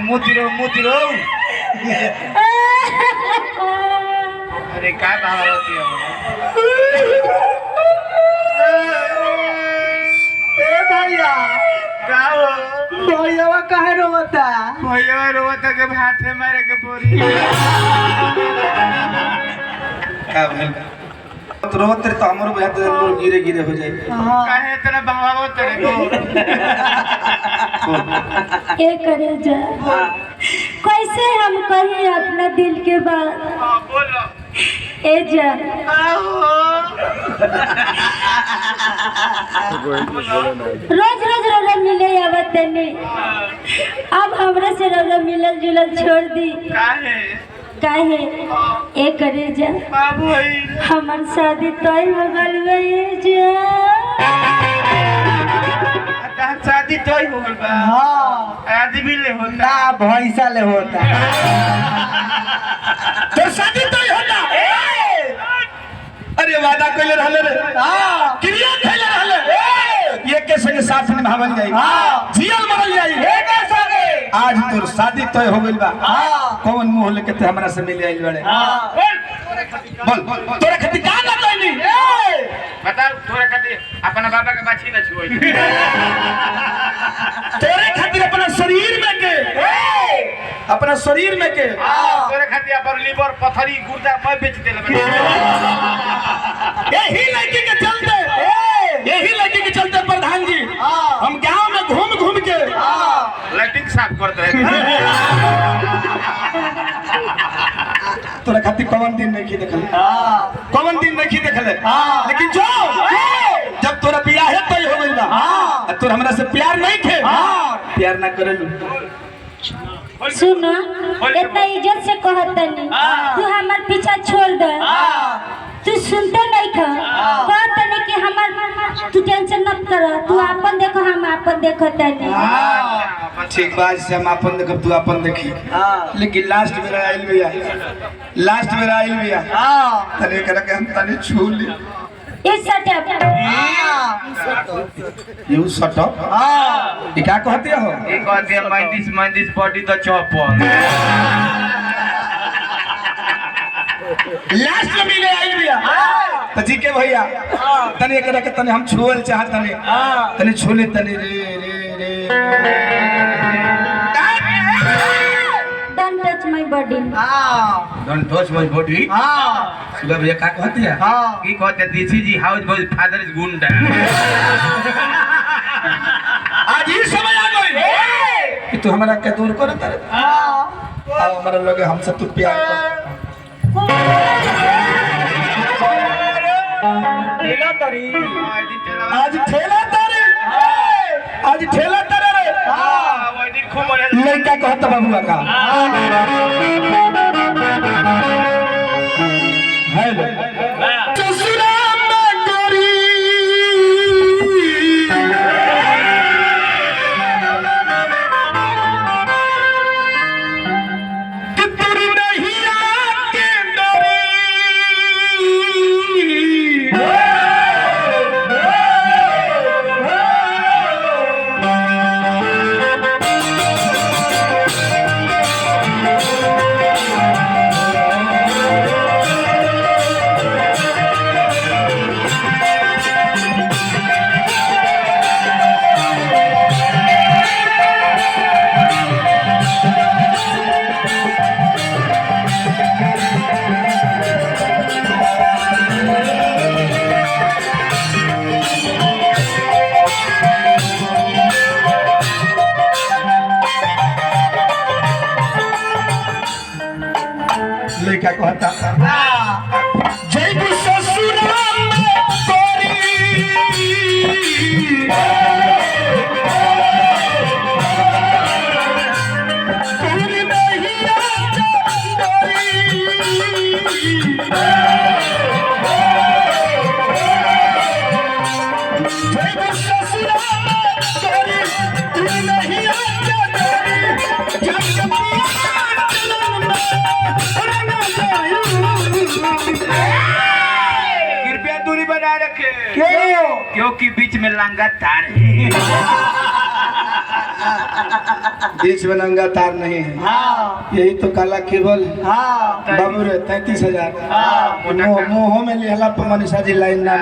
मुतिरो अरे काय भाव होती भैया भैया काहे रोता के भाटे मारे के बोरी का भइल तो रोत रे तो हमरो बुझात गिरे गिरे हो जाए काहे इतना भाव तेरे को ये करे जा कैसे हम कही अपना दिल के बात बोलो ए जा रोज रोज रोज मिले आवत नहीं अब हमरा से रोज मिलल जुलल छोड़ दी काहे ए करे जा बाबू हमर शादी तय हो गल जा शादी तय हो गल बा हां आदमी ले होता ना भैंसा ले होता तो शादी तो होला अरे वादा कइले रहले रे हां क्रिया खइले रहले ये के संग साथ में भावल जाई हां जियल मरल जाई एक संगे आज तोर शादी तय हो गइल बा हां कौन मुंह लेके ते हमरा से मिले आइल बड़े हां बोल तोरा खातिर का ना कइली बता तोरा खातिर अपना बाबा के बाछी न छुई तोरे खातिर अपना शरीर में के तोरे खातिर अपन लीवर पथरी गुर्दा मैं बेच देले यही लड़की के चलते प्रधान जी हम गांव में घूम के लाइटिंग साफ करते हैं तोरा खातिर कौन दिन नहीं देखल लेकिन जो जब तोरा बियाह है तय हो गइल बा तोर हमरा से प्यार नहीं खे प्यार ना करलू सुनो इतना इज्जत से कहतनी तू हमार पीछा छोड़ दे तू सुनते नहीं खा कहतनी कि हमार तू टेंशन मत कर तू अपन देखो हम अपन देखो तनी ठीक बात से हम अपन देखब तू अपन देखी लेकिन लास्ट में आइल भैया तने कर के हम तने छू ली इस सटप यू सटप ई का कहते हो ये कहते हैं माइंडिस बॉडी द चॉपर लास्ट में मिले आइल भैया तो जी के भैया तने कर के तने हम छुअल चाहत तने छूले तने रे don't touch my body don't touch my body सुबह भैया का कहती है की कहते हैं this is house boy father is गुंडा आज ही समय आ गई कि तू हमरा के दूर कर अब हमारा लगे हमसे तू प्यार कर आज ठेला तारे रे लड़का कहता बाबुआ का हेलो लड़का कहता जय ससुराल में तोरी कृपया दूरी बना रखे क्यों? क्योंकि बीच में लंगा तार है बीच में नंगा तार नहीं है। हाँ यही तो काला केबल है। हाँ बाबू रे 33,000। मोटा मुंह में लिहला पर मनीषा जी लाइन ना